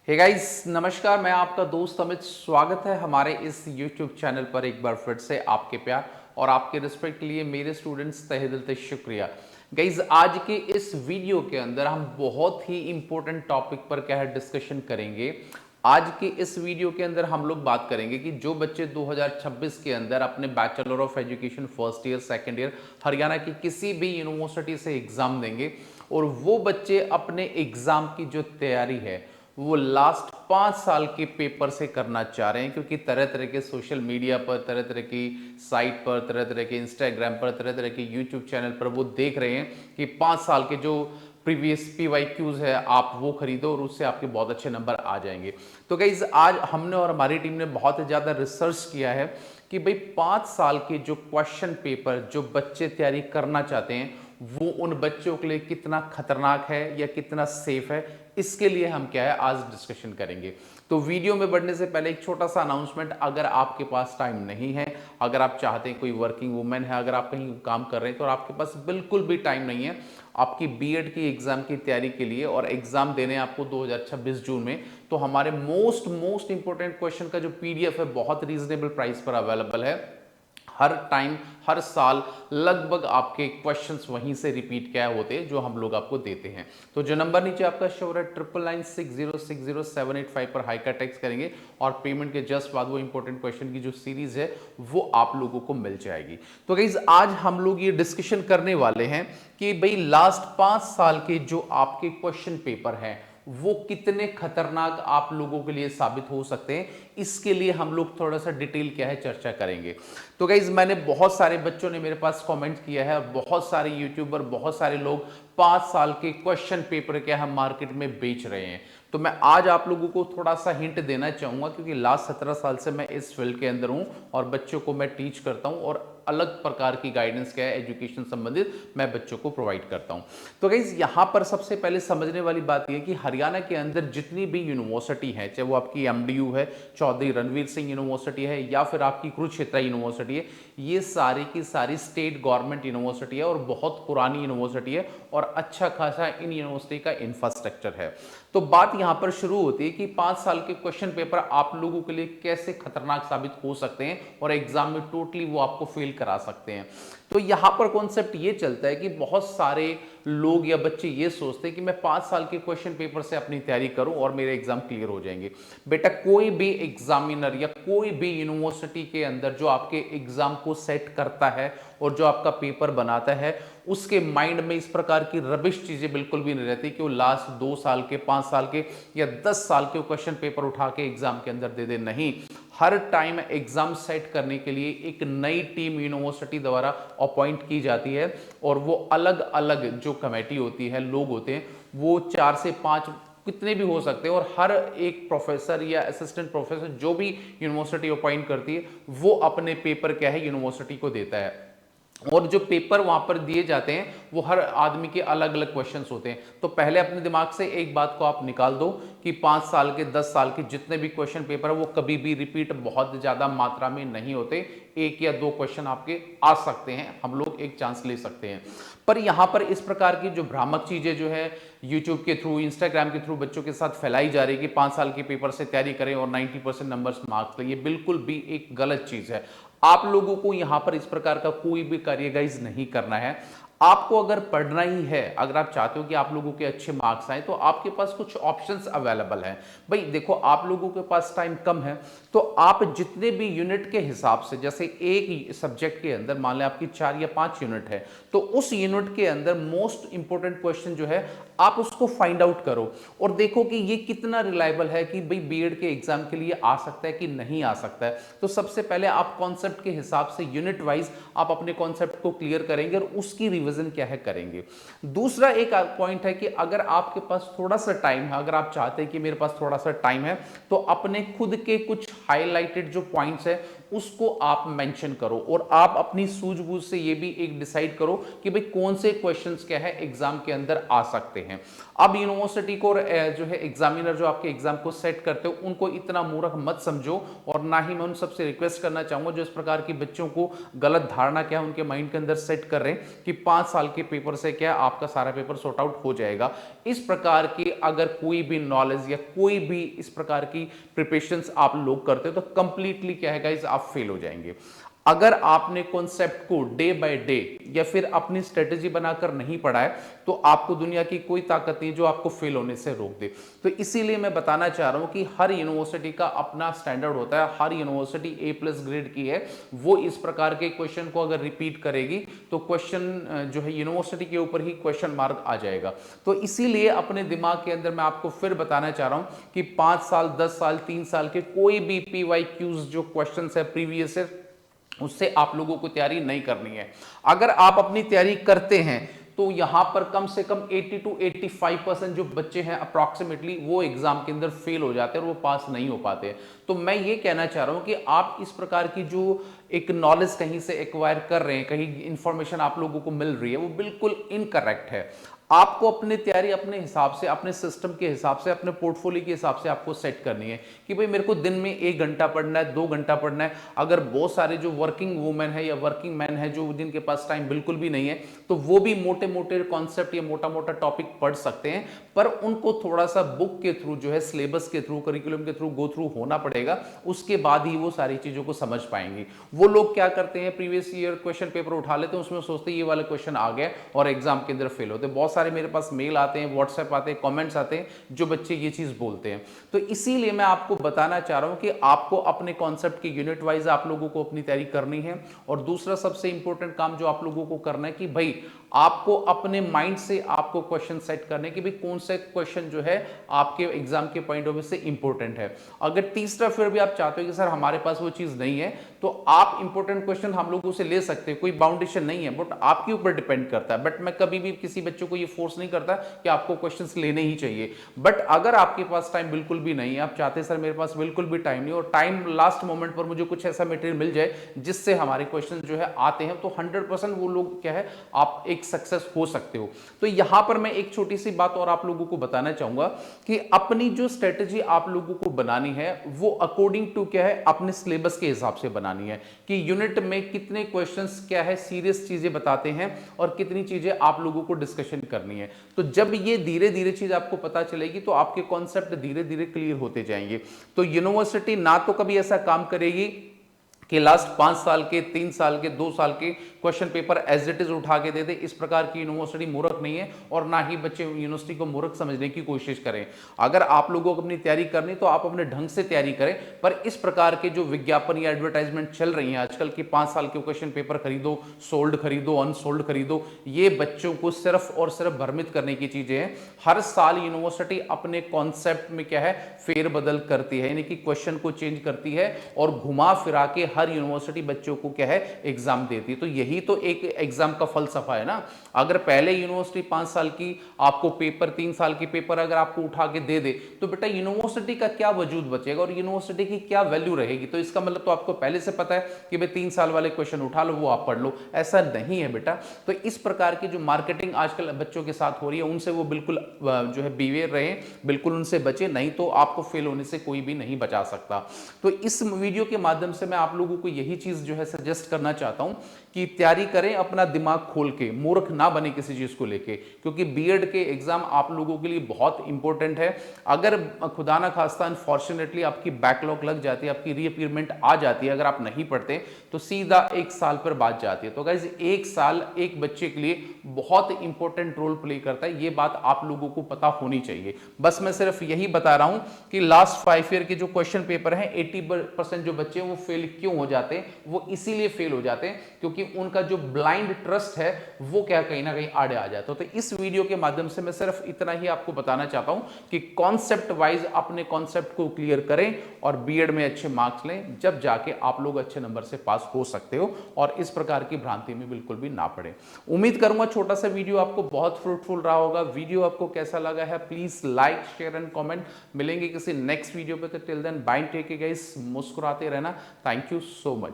Hey guys, नमस्कार। मैं आपका दोस्त अमित। स्वागत है हमारे इस YouTube चैनल पर एक बार फिर से। आपके प्यार और आपके रिस्पेक्ट के लिए मेरे स्टूडेंट्स तहे दिल से शुक्रिया। गाइस, आज के इस वीडियो के अंदर हम बहुत ही इंपॉर्टेंट टॉपिक पर क्या है डिस्कशन करेंगे। आज के इस वीडियो के अंदर हम लोग बात करेंगे कि जो बच्चे 2026 के अंदर अपने bachelor of education first year second year Haryana की किसी भी यूनिवर्सिटी से एग्जाम देंगे और वो बच्चे अपने एग्जाम की जो तैयारी है वो लास्ट 5 साल के पेपर से करना चाह रहे हैं, क्योंकि तरह तरह के सोशल मीडिया पर, तरह तरह की साइट पर, तरह तरह के इंस्टाग्राम पर, तरह तरह के यूट्यूब चैनल पर वो देख रहे हैं कि 5 साल के जो प्रीवियस PYQs है आप वो खरीदो और उससे आपके बहुत अच्छे नंबर आ जाएंगे। तो गाइज, आज हमने और हमारी टीम ने बहुत ज़्यादा रिसर्च किया है कि भाई 5 साल के जो क्वेश्चन पेपर जो बच्चे तैयारी करना चाहते हैं वो उन बच्चों के लिए कितना खतरनाक है या कितना सेफ है, इसके लिए हम क्या है आज डिस्कशन करेंगे। तो वीडियो में बढ़ने से पहले एक छोटा सा अनाउंसमेंट, अगर आपके पास टाइम नहीं है, अगर आप चाहते हैं, कोई वर्किंग वुमेन है, अगर आप कहीं काम कर रहे हैं तो आपके पास बिल्कुल भी टाइम नहीं है आपकी बीएड की एग्जाम की तैयारी के लिए और एग्जाम देने आपको 2026 जून में, तो हमारे मोस्ट इंपॉर्टेंट क्वेश्चन का जो पीडीएफ है बहुत रीजनेबल प्राइस पर अवेलेबल है। हर टाइम हर साल लगभग आपके क्वेश्चंस वहीं से रिपीट क्या होते हैं जो हम लोग आपको देते हैं। तो जो नंबर नीचे आपका शो हो रहा है 9996060785 पर हाई का टेक्स्ट करेंगे और पेमेंट के जस्ट बाद वो इंपॉर्टेंट क्वेश्चन की जो सीरीज है वो आप लोगों को मिल जाएगी। तो गाइस, आज हम लोग ये डिस्कशन करने वाले हैं कि भाई लास्ट 5 साल के जो आपके क्वेश्चन पेपर हैं वो कितने खतरनाक आप लोगों के लिए साबित हो सकते हैं, इसके लिए हम लोग थोड़ा सा डिटेल क्या है चर्चा करेंगे। तो गाइज, मैंने बहुत सारे बच्चों ने मेरे पास कमेंट किया है और बहुत सारे यूट्यूबर, बहुत सारे लोग 5 साल के क्वेश्चन पेपर क्या हम मार्केट में बेच रहे हैं। तो मैं आज आप लोगों को थोड़ा सा हिंट देना चाहूंगा, क्योंकि लास्ट 17 साल से मैं इस फील्ड के अंदर हूं और बच्चों को मैं टीच करता हूं और अलग प्रकार की गाइडेंस क्या है एजुकेशन संबंधित मैं बच्चों को प्रोवाइड करता हूं। तो गाइज, यहां पर सबसे पहले समझने वाली बात यह कि हरियाणा के अंदर जितनी भी यूनिवर्सिटी है, चाहे वो आपकी MDU है, चौधरी रणवीर सिंह यूनिवर्सिटी है, या फिर आपकी कुरुक्षेत्र यूनिवर्सिटी है, ये सारी की सारी स्टेट गवर्नमेंट यूनिवर्सिटी है और बहुत पुरानी यूनिवर्सिटी है और अच्छा खासा इन यूनिवर्सिटी का इंफ्रास्ट्रक्चर है। तो बात यहां पर शुरू होती है कि 5 साल के क्वेश्चन पेपर आप लोगों के लिए कैसे खतरनाक साबित हो सकते हैं और एग्जाम में टोटली वो आपको फेल करा सकते हैं। तो यहां पर कॉन्सेप्ट ये चलता है कि बहुत सारे लोग या बच्चे ये सोचते हैं कि मैं 5 साल के क्वेश्चन पेपर से अपनी तैयारी करूं और मेरे एग्जाम क्लियर हो जाएंगे। बेटा, कोई भी एग्जामिनर या कोई भी यूनिवर्सिटी के अंदर जो आपके एग्जाम को सेट करता है और जो आपका पेपर बनाता है, उसके माइंड में इस प्रकार की रबिश चीजें बिल्कुल भी नहीं रहती कि वो लास्ट 2 साल के, 5 साल के या 10 साल के क्वेश्चन पेपर उठा के एग्जाम के अंदर दे दे। नहीं, हर टाइम एग्जाम सेट करने के लिए एक नई टीम यूनिवर्सिटी द्वारा अपॉइंट की जाती है और वो अलग अलग जो कमेटी होती है, लोग होते हैं, वो 4 से 5 कितने भी हो सकते हैं और हर एक प्रोफेसर या असिस्टेंट प्रोफेसर जो भी यूनिवर्सिटी अपॉइंट करती है वो अपने पेपर क्या है यूनिवर्सिटी को देता है और जो पेपर वहां पर दिए जाते हैं वो हर आदमी के अलग अलग क्वेश्चंस होते हैं। तो पहले अपने दिमाग से एक बात को आप निकाल दो कि 5 साल के, 10 साल के जितने भी क्वेश्चन पेपर है वो कभी भी रिपीट बहुत ज्यादा मात्रा में नहीं होते। 1 या 2 क्वेश्चन आपके आ सकते हैं, हम लोग एक चांस ले सकते हैं। पर यहां पर इस प्रकार की जो भ्रामक चीजें जो है यूट्यूब के थ्रू, इंस्टाग्राम के थ्रू बच्चों के साथ फैलाई जा रही है कि 5 साल के पेपर से तैयारी करें और 90% नंबर्स मार्क्स लें, ये बिल्कुल भी एक गलत चीज है। आप लोगों को यहां पर इस प्रकार का कोई भी कार्य गाइज नहीं करना है। आपको अगर पढ़ना ही है, अगर आप चाहते हो कि आप लोगों के अच्छे मार्क्स आए, तो आपके पास कुछ ऑप्शंस अवेलेबल हैं। भाई देखो, आप लोगों के पास टाइम कम है तो आप जितने भी यूनिट के हिसाब से, जैसे एक सब्जेक्ट के अंदर मान लें आपकी 4 या 5 यूनिट है, तो उस यूनिट के अंदर मोस्ट इंपोर्टेंट क्वेश्चन जो है आप उसको फाइंड आउट करो और देखो कि ये कितना रिलायबल है कि भाई बीएड के एग्जाम के लिए आ सकता है कि नहीं आ सकता है। तो सबसे पहले आप कॉन्सेप्ट के हिसाब से यूनिट वाइज आप अपने कॉन्सेप्ट को क्लियर करेंगे और उसकी रिवीजन क्या है करेंगे। दूसरा एक पॉइंट है कि अगर आपके पास थोड़ा सा टाइम है, अगर आप चाहते हैं कि मेरे पास थोड़ा सा टाइम है, तो अपने खुद के कुछ हाईलाइटेड जो पॉइंट्स है उसको आप मेंशन करो और आप अपनी सूझबूझ से ये भी एक डिसाइड करो कि भाई कौन से क्वेश्चंस क्या है एग्जाम के अंदर आ सकते हैं। हैं। अब यूनिवर्सिटी को जो है एग्जामिनर जो आपके एग्जाम को सेट करते हो उनको इतना मूर्ख मत समझो, और ना ही मैं उन सबसे रिक्वेस्ट करना चाहूंगा जो इस प्रकार की बच्चों को गलत धारणा क्या उनके माइंड के अंदर सेट कर रहे हैं कि 5 साल के पेपर से क्या आपका सारा पेपर सॉर्ट आउट हो जाएगा। इस प्रकार की अगर कोई भी नॉलेज या कोई भी इस प्रकार की प्रिपरेशंस आप लोग करते हो तो कंप्लीटली क्या है गाइस, आप फेल हो जाएंगे। अगर आपने कॉन्सेप्ट को डे बाय डे या फिर अपनी स्ट्रेटेजी बनाकर नहीं पढ़ा है तो आपको दुनिया की कोई ताकत नहीं जो आपको फेल होने से रोक दे। तो इसीलिए मैं बताना चाह रहा हूं कि हर यूनिवर्सिटी का अपना स्टैंडर्ड होता है, हर यूनिवर्सिटी A+ ग्रेड की है, वो इस प्रकार के क्वेश्चन को अगर रिपीट करेगी तो क्वेश्चन जो है यूनिवर्सिटी के ऊपर ही क्वेश्चन मार्क आ जाएगा। तो इसीलिए अपने दिमाग के अंदर मैं आपको फिर बताना चाह रहा हूं कि 5 साल 10 साल 3 साल के कोई भी PYQs जो क्वेश्चन है प्रीवियस है उससे आप लोगों को तैयारी नहीं करनी है। अगर आप अपनी तैयारी करते हैं तो यहां पर कम से कम 80 to 85% जो बच्चे हैं अप्रॉक्सीमेटली वो एग्जाम के अंदर फेल हो जाते हैं और वो पास नहीं हो पाते। तो मैं ये कहना चाह रहा हूं कि आप इस प्रकार की जो एक नॉलेज कहीं से एक्वायर कर रहे हैं, कहीं इंफॉर्मेशन आप लोगों को मिल रही है, वो बिल्कुल इनकरेक्ट है। आपको अपनी तैयारी अपने हिसाब से, अपने सिस्टम के हिसाब से, अपने पोर्टफोलियो के हिसाब से आपको सेट करनी है कि भाई मेरे को दिन में 1 घंटा पढ़ना है, 2 घंटा पढ़ना है। अगर बहुत सारे जो वर्किंग वुमेन है या वर्किंग मैन है जो जिनके पास टाइम बिल्कुल भी नहीं है तो वो भी मोटे मोटे कॉन्सेप्ट या मोटा मोटा टॉपिक पढ़ सकते हैं, पर उनको थोड़ा सा बुक के थ्रू जो है सिलेबस के थ्रू करिकुलम के थ्रू गो थ्रू होना पड़ेगा, उसके बाद ही वो सारी चीजों को समझ पाएंगे। वो लोग क्या करते हैं, प्रीवियस ईयर क्वेश्चन पेपर उठा लेते हैं, उसमें सोचते हैं ये वाला क्वेश्चन आ गया और एग्जाम के अंदर फेल होते हैं। बहुत सारे मेरे पास मेल आते हैं, व्हाट्सएप आते हैं, कमेंट्स आते हैं जो बच्चे ये चीज बोलते हैं। तो इसीलिए मैं आपको बताना चाह रहा हूं कि आपको अपने कॉन्सेप्ट की यूनिट वाइज आप लोगों को अपनी तैयारी करनी है। और दूसरा सबसे इंपॉर्टेंट काम जो आप लोगों को करना है कि भाई आपको अपने माइंड से आपको क्वेश्चन सेट करने कि भाई कौन से क्वेश्चन जो है आपके एग्जाम के पॉइंट ऑफ व्यू से इंपॉर्टेंट है। अगर तीसरा फिर भी आप चाहते हो कि सर हमारे पास वो चीज नहीं है तो आप इंपॉर्टेंट क्वेश्चन हम लोगों से ले सकते हैं, कोई बाउंडेशन नहीं है, बट आपके ऊपर डिपेंड करता है। बट मैं कभी भी किसी बच्चों को ये फोर्स नहीं करता कि आपको क्वेश्चंस लेने ही चाहिए। बट अगर आपके पास टाइम बिल्कुल भी नहीं है, आप चाहते हैं सर मेरे पास बिल्कुल भी टाइम नहीं और टाइम लास्ट मोमेंट पर मुझे कुछ ऐसा मटेरियल मिल जाए जिससे हमारे क्वेश्चन जो है आते हैं, तो 100% वो लोग क्या है आप एक सक्सेस हो सकते हो। तो यहां पर मैं एक छोटी सी बात और आप लोगों को बताना चाहूंगा कि अपनी जो स्ट्रेटेजी आप लोगों को बनानी है वो अकॉर्डिंग टू क्या है अपने सिलेबस के हिसाब से बनानी है कि यूनिट में कितने क्वेश्चंस क्या है सीरियस चीजें बताते हैं और कितनी चीजें आप लोगों को डिस्कशन करनी है। तो जब ये धीरे धीरे चीज आपको पता चलेगी तो आपके कॉन्सेप्ट धीरे धीरे क्लियर होते जाएंगे। तो यूनिवर्सिटी ना तो कभी ऐसा काम करेगी कि लास्ट 5 साल के 3 साल के 2 साल के question paper as it is उठा के दे दे, इस प्रकार की यूनिवर्सिटी मूर्ख नहीं है और ना ही बच्चे यूनिवर्सिटी को मूर्ख समझने की कोशिश करें। अगर आप लोगों को अपनी तैयारी करनी तो आप अपने ढंग से तैयारी करें, पर इस प्रकार के जो विज्ञापन या एडवर्टाइजमेंट चल रही है आजकल की 5 साल के क्वेश्चन पेपर खरीदो, सोल्ड खरीदो, अनसोल्ड खरीदो, ये बच्चों को सिर्फ और सिर्फ भ्रमित करने की चीजें हैं। हर साल यूनिवर्सिटी अपने कॉन्सेप्ट में क्या है फेरबदल करती है, यानी कि क्वेश्चन को चेंज करती है और घुमा फिरा के हर यूनिवर्सिटी बच्चों को क्या है एग्जाम देती है। तो यही तो एक एग्जाम का फलसफा है ना। अगर पहले यूनिवर्सिटी 5 साल की आपको पेपर 3 साल की पेपर अगर आपको उठा के दे दे तो बेटा यूनिवर्सिटी का क्या वजूद बचेगा और यूनिवर्सिटी की क्या वैल्यू रहेगी। तो इसका मतलब तो आपको पहले से पता है कि भाई 3 साल वाले क्वेश्चन उठा लो वो आप पढ़ लो, ऐसा नहीं है बेटा। तो इस प्रकार की जो मार्केटिंग आजकल बच्चों के साथ हो रही है उनसे वो बिल्कुल जो है बिवेयर रहे, बिल्कुल उनसे बचे, नहीं तो आपको फेल होने से कोई भी नहीं बचा सकता। तो इस वीडियो के माध्यम से मैं आप लोगों को यही चीज जो है सजेस्ट करना चाहता हूं कि तैयारी करें अपना दिमाग खोल के, मूर्ख ना बने किसी चीज को लेके, क्योंकि बीएड के एग्जाम आप लोगों के लिए बहुत इंपॉर्टेंट है। अगर खुदा ना खास्ता अनफॉर्चुनेटली आपकी बैकलॉग लग जाती है, आपकी रीअपीयरमेंट आ जाती है, अगर आप नहीं पढ़ते तो सीधा 1 साल पर बात जाती है। तो गाइस 1 साल एक बच्चे के लिए बहुत इंपॉर्टेंट रोल प्ले करता है, ये बात आप लोगों को पता होनी चाहिए। बस मैं सिर्फ यही बता रहा हूं कि लास्ट 5 ईयर के जो क्वेश्चन पेपर हैं 80% जो बच्चे वो फेल क्यों हो जाते हैं, वो इसीलिए फेल हो जाते हैं क्योंकि उनका जो ब्लाइंड ट्रस्ट है वो क्या कहीं ना कहीं आड़े आ जाता है। तो इस वीडियो के माध्यम से मैं सिर्फ इतना ही आपको बताना चाहता हूं कि कॉन्सेप्ट वाइज अपने कॉन्सेप्ट को क्लियर करें और बीएड में अच्छे मार्क्स लें, जब जाके आप लोग अच्छे नंबर से पास हो सकते हो और इस प्रकार की भ्रांति में बिल्कुल भी ना पड़े। उम्मीद करूंगा छोटा सा वीडियो आपको बहुत फ्रूटफुल रहा होगा। वीडियो आपको कैसा लगा है please like share and comment. मिलेंगे किसी नेक्स्ट वीडियो पे, तो till then bye, take care guys, मुस्कुराते रहना। Thank you so much.